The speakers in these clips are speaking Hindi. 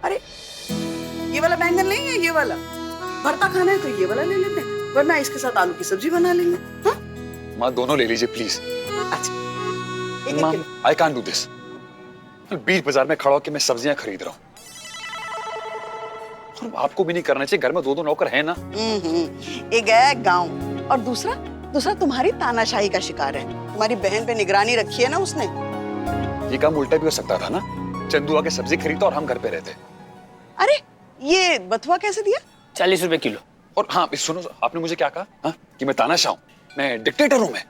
अरे ये वाला बैंगन नहीं है, ये वाला भरता खाना है तो ये वाला ले लेते हैं, वरना इसके साथ आलू की सब्जी बना लेंगे। हाँ? माँ दोनों ले लीजिए प्लीज। अच्छा एक माँ किलो। I can't do this. बीच बाजार में खड़ा होकर मैं सब्जियां खरीद रहा हूँ, और आपको भी नहीं करना चाहिए, घर में दो दो नौकर है ना। एक है गाँव और दूसरा दूसरा तुम्हारी तानाशाही का शिकार है। तुम्हारी बहन पे निगरानी रखी है ना उसने। ये काम उल्टा भी हो सकता था ना, चंदू आके सब्जी खरीदता और हम घर पे रहते। अरे ये बथुआ कैसे दिया? 40 रुपए किलो। और हाँ सुनो, आपने मुझे क्या कहा? हाँ? कि मैं तानाशाह हूँ, मैं डिक्टेटर हूँ मैं।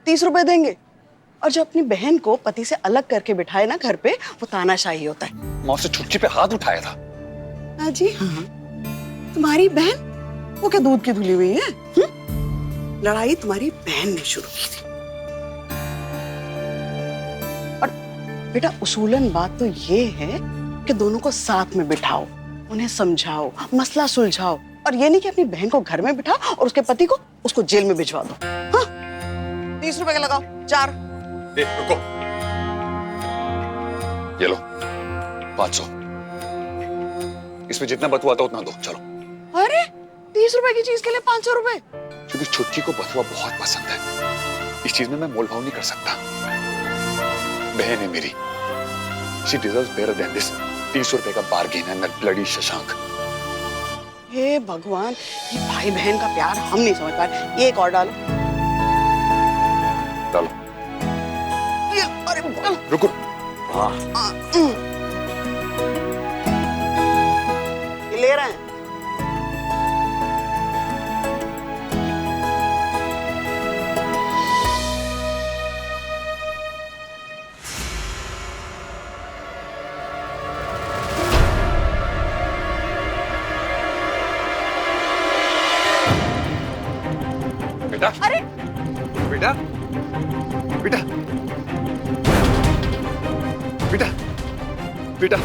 30 रुपए देंगे। और जो अपनी बहन को पति से अलग करके बिठाए ना घर पे, वो तानाशाही होता है। मैं उससे छुट्टी पे हाथ उठाया था। हाँ जी हाँ। तुम्हारी बहन वो क्या दूध की धुली हुई है? लड़ाई तुम्हारी बहन ने शुरू की थी। और बेटा उसूलन बात तो ये है कि दोनों को साथ में बिठाओ, उन्हें समझाओ, मसला सुलझाओ, और ये नहीं कि अपनी बहन को घर में बिठाओ और उसके पति को उसको जेल में भिजवा दो। हाँ? 30 रुपए का लगाओ, 4। रुको, ये लो 500। इसमें जितना बथुआ आता उतना दो, चलो। अरे 30 रुपए की चीज के लिए 500 रुपए? क्योंकि छुट्टी को बथुआ बहुत पसंद है, इस चीज में मैं मोल भाव नहीं कर सकता। बहन है मेरी, she deserves better than this. 30 रुपए का बार्गेन है, दैट ब्लडी शशांक। हे भगवान, ये भाई बहन का प्यार हम नहीं समझ पा रहे। ये एक और डालो। डालो। अरे रुको। ये ले रहे हैं। बेटा, अरे बेटा, बेटा, बेटा, बेटा,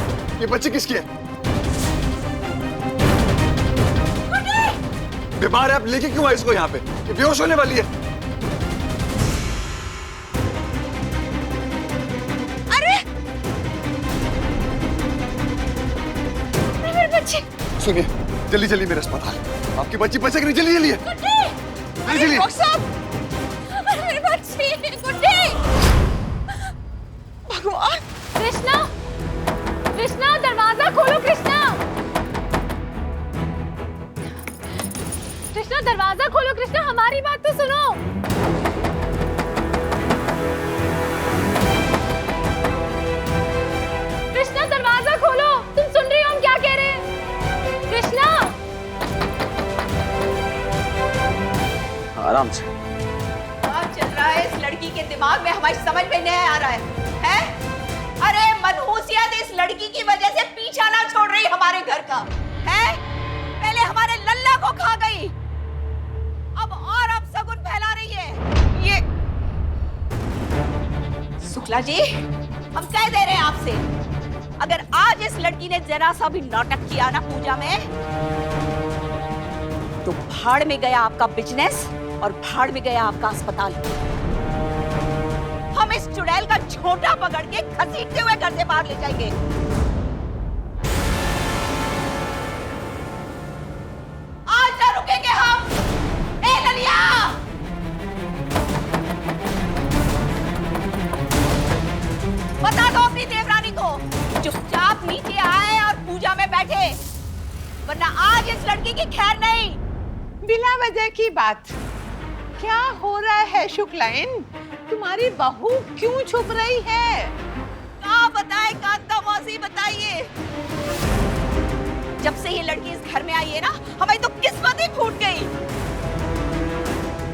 ये बच्ची किसकी है? बीमार है, आप लेके क्यों आए इसको यहाँ पे? ये बेहोश होने वाली है। अरे मेरे बच्चे। सुनिए, जल्दी जल्दी मेरे अस्पताल। आपकी बच्ची बचेगी नहीं, जल्दी जल्दी। जल्दी डॉक्टर साहब, मेरे बच्चे गुड्डे। भगवान। कृष्णा, कृष्णा दरवाजा खोलो। कृष्णा, कृष्णा दरवाजा खोलो। कृष्णा हमारी बात तो सुनो। कृष्णा दरवाजा खोलो, तुम सुन रही हो हम क्या कह रहे हैं? कृष्णा। आराम से। क्या चल रहा है इस लड़की के दिमाग में, हमारी समझ में नहीं आ रहा है? अरे मनहूसियत इस लड़की की वजह से पीछा ना छोड़ रही हमारे घर का है। पहले हमारे लल्ला को खा गई, अब सगुन फैला रही है ये। शुक्ला जी, हम कह दे रहे हैं आपसे, अगर आज इस लड़की ने जरा सा भी नाटक किया ना पूजा में, तो भाड़ में गया आपका बिजनेस और भाड़ में गया आपका अस्पताल। हम इस चुड़ैल का झोंटा पकड़ के घसीटते हुए घर से बाहर ले जाएंगे। आज ना रुकेंगे हम। ए ललिया, बता दो अपनी देवरानी को चुपचाप नीचे आए और पूजा में बैठे, वरना आज इस लड़की की खैर नहीं। बिना वजह की बात क्या हो रहा है शुक्लाइन? तुम्हारी बहू क्यों छुप रही है? क्या बताए कांता मौसी, बताइए। जब से ये लड़की इस घर में आई है ना, हमारी तो किस्मत ही फूट गई।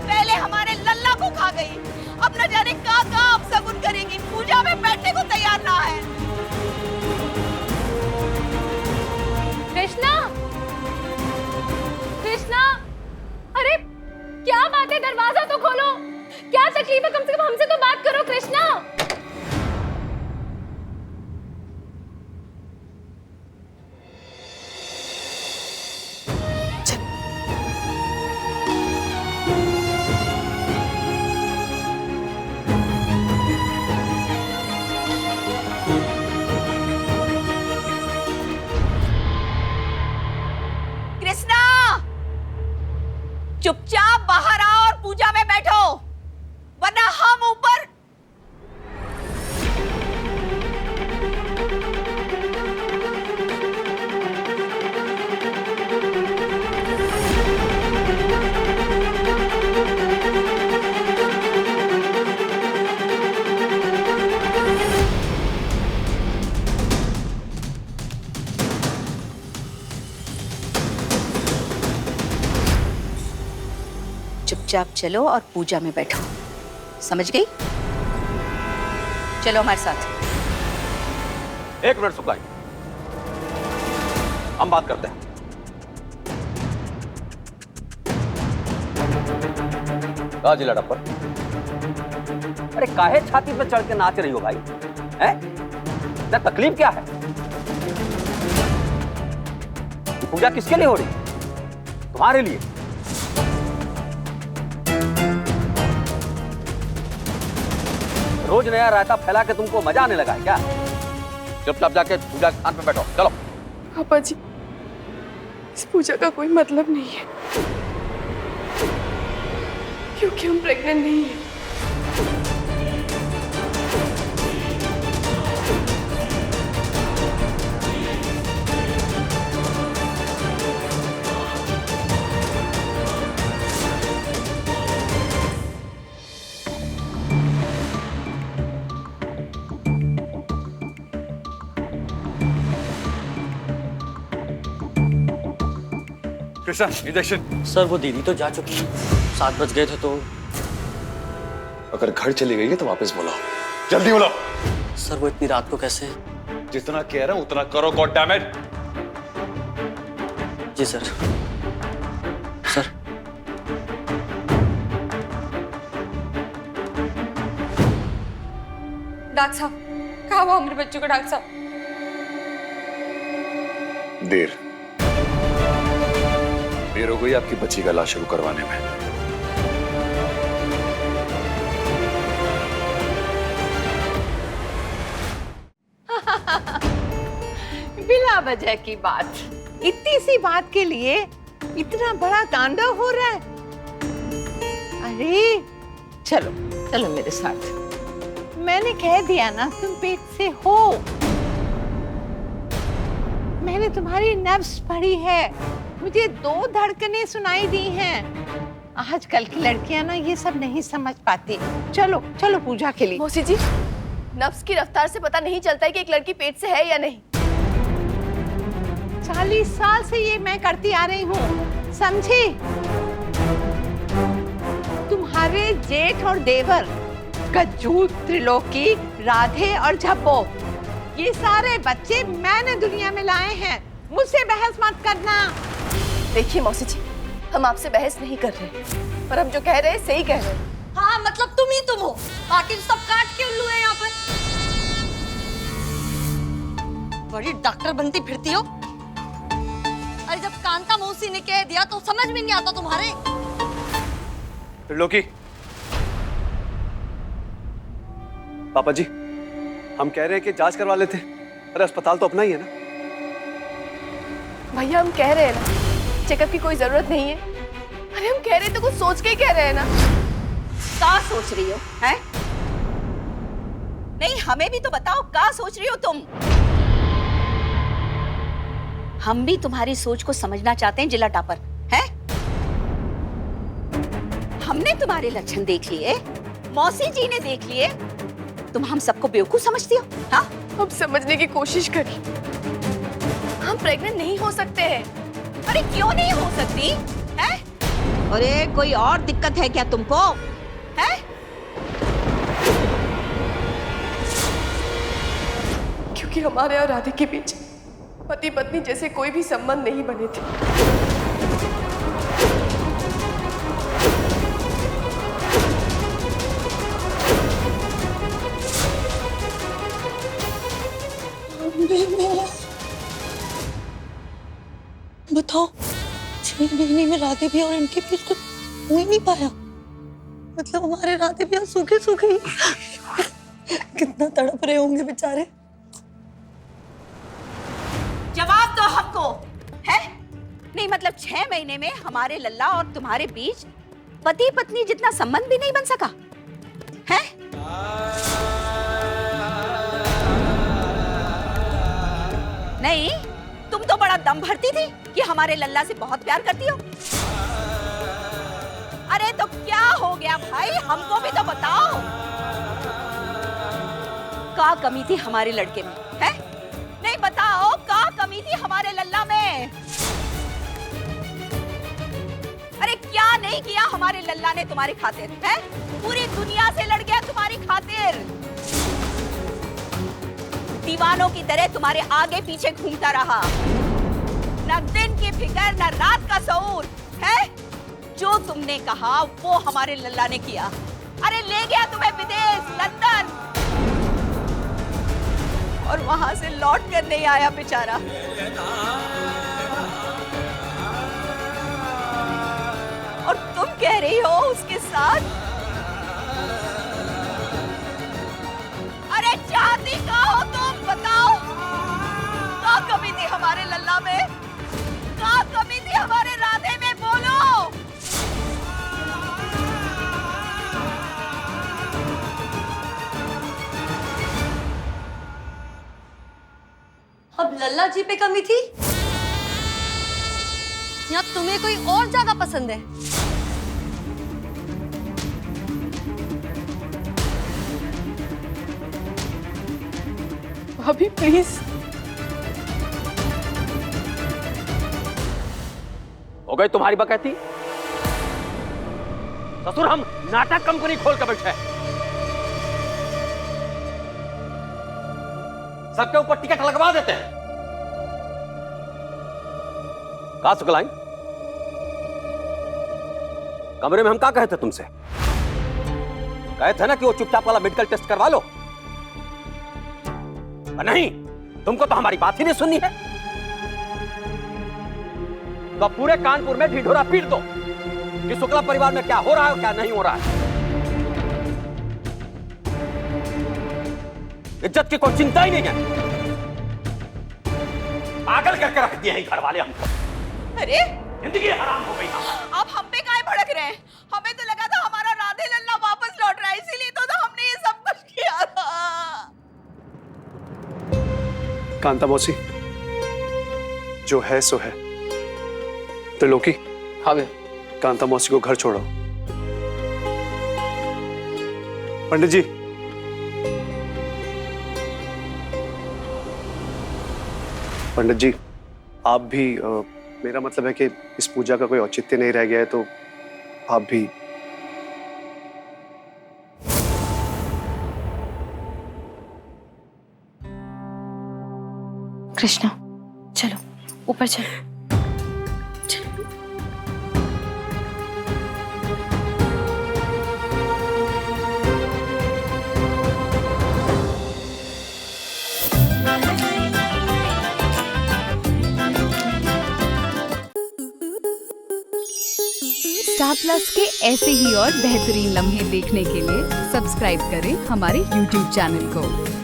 पहले हमारे लल्ला को खा गई, अब न जाने का अपशगुन करेगी, पूजा में बैठने को तैयार ना है। कृष्णा, कृष्णा, अरे क्या बात है, दरवाजा तो खोलो। क्या तकलीफ है, कम से कम हमसे तो बात करो कृष्णा। चुपचाप बाहर आओ और पूजा में बैठो, वरना हम ऊपर। चुपचाप चलो और पूजा में बैठो, समझ गई? चलो हमारे साथ। 1 मिनट सुखलाई, हम बात करते हैं। कहा जिला डब्बर, अरे काहे छाती पे चढ़ के नाच रही हो भाई? हैं? क्या तकलीफ क्या है? पूजा किसके लिए हो रही? तुम्हारे लिए। रोज नया रायता फैला के तुमको मजा आने लगा है क्या? चुपचाप जाके पूजा के स्थान पे बैठो, चलो। पापा जी, इस पूजा का कोई मतलब नहीं है, क्योंकि हम प्रेग्नेंट नहीं हैं। कृष्णा, इंजेक्शन। सर वो दीदी तो जा चुकी है, 7 बज गए थे तो। अगर घर चली गई है तो वापस बुलाओ, जल्दी बुलाओ। सर वो इतनी रात को कैसे? जितना कह रहा हूं उतना करो, गॉड डैम इट। जी सर। सर डॉक्टर साहब, कहाँ हुआ मेरे बच्चों का? डॉक्टर साहब, देर हो गई आपकी बच्ची का इलाज शुरू करवाने में। बिना वजह की बात, इतनी सी बात के लिए इतना बड़ा तांडव हो रहा है। अरे चलो चलो मेरे साथ। मैंने कह दिया ना तुम पेट से हो। मैंने तुम्हारी नब्ज पढ़ी है, मुझे 2 धड़कनें सुनाई दी हैं। आजकल की लड़कियां ना ये सब नहीं समझ पाती। चलो चलो पूजा के लिए। मौसी जी, नफ्स की रफ्तार से पता नहीं चलता है कि एक लड़की पेट से है या नहीं। 40 साल से ये मैं करती आ रही हूँ, समझी? तुम्हारे जेठ और देवर, गज्जू, त्रिलोकी, राधे और झब्बो, ये सारे बच्चे मैंने दुनिया में लाए हैं। मुझसे बहस मत करना। देखिए मौसी जी, हम आपसे बहस नहीं कर रहे, पर हम जो कह रहे हैं सही कह रहे हैं। हाँ मतलब तुम ही तुम हो, बाकी सब काट के उल्लू है यहाँ पर। बड़ी डॉक्टर बनती फिरती हो। अरे जब कांता मौसी ने कह दिया तो समझ में नहीं आता तुम्हारे। त्रिलोकी, पापा जी हम कह रहे हैं कि जांच करवा लेते। अरे अस्पताल तो अपना ही है ना। भैया हम कह रहे हैं ना, चेकअप की कोई जरूरत नहीं है। अरे हम कह रहे तो कुछ सोच के ही कह रहे हैं ना। क्या सोच रही हो? हैं? नहीं, हमें भी तो बताओ क्या सोच रही हो तुम? हम भी तुम्हारी सोच को समझना चाहते हैं जिला टापर, हैं? हमने तुम्हारे लक्षण देख लिए, मौसी जी ने देख लिए, तुम हम सबको बेवकूफ समझती हो? हाँ? अब समझने की कोशिश करिए, हम प्रेग्नेंट नहीं हो सकते हैं। अरे क्यों नहीं हो सकती? हैं? अरे कोई और दिक्कत है क्या तुमको? हैं? क्योंकि हमारे और राधे के बीच पति पत्नी जैसे कोई भी संबंध नहीं बने थे। बताओ, 6 महीने में राधे भैया और इनके बीच कुछ हो ही नहीं पाया। मतलब हमारे राधे भैया सूखे सूखे ही कितना तड़प रहे होंगे बेचारे। जवाब दो हमको, है? नहीं मतलब 6 महीने में हमारे लल्ला और तुम्हारे बीच पति पत्नी जितना संबंध भी नहीं बन सका है? नहीं, तुम तो बड़ा दम भरती थी कि हमारे लल्ला से बहुत प्यार करती हो। अरे तो क्या हो गया भाई, हमको भी तो बताओ। क्या कमी थी हमारे लड़के में है? नहीं बताओ, क्या कमी थी हमारे लल्ला में? अरे क्या नहीं किया हमारे लल्ला ने तुम्हारी खातिर है? पूरी दुनिया से लड़ गया तुम्हारी खातिर, दीवानों की तरह तुम्हारे आगे पीछे घूमता रहा, न दिन की फिक्र न रात का शऊर है। जो तुमने कहा वो हमारे लल्ला ने किया। अरे ले गया तुम्हें विदेश, लंदन, और वहां से लौट कर नहीं आया बेचारा। और तुम कह रही हो उसके साथ? अरे चाहती क्या हो तुम, बताओ। क्या कमी थी हमारे लल्ला में? क्या कमी थी हमारे राधे में, बोलो। अब लल्ला जी पे कमी थी या तुम्हें कोई और ज्यादा पसंद है? भाभी प्लीज। हो गई तुम्हारी बकैती? ससुर हम नाटक कंपनी खोल कर बैठे, सबके ऊपर टिकट लगवा देते हैं। कहा सुकलाई, कमरे में हम क्या कहे थे तुमसे? कहे थे ना कि वो चुपचाप वाला मेडिकल टेस्ट करवा लो। नहीं, तुमको तो हमारी बात ही नहीं सुननी है। तो पूरे कानपुर में ढिढोरा पीट दो कि शुक्ला परिवार में क्या हो रहा है और क्या नहीं हो रहा है। इज्जत की कोई चिंता ही नहीं है। पागल करके रख दिए हैं घर वाले हमको। अरे जिंदगी हराम हो गई। आप हम पे काहे भड़क रहे हैं? हमें तो लगा था हमारा राधे लल्ला वापस लौट रहा है, इसीलिए तो हमने ये सब कुछ किया था। कांता मौसी, जो है सो है। त्रिलोकी, हाँ भैया। कांता मौसी को घर छोड़ो। पंडित जी, पंडित जी, आप भी मेरा मतलब है कि इस पूजा का कोई औचित्य नहीं रह गया है, तो आप भी। कृष्णा चलो ऊपर चलो। स्टार प्लस के ऐसे ही और बेहतरीन लम्हे देखने के लिए सब्सक्राइब करें हमारे YouTube चैनल को।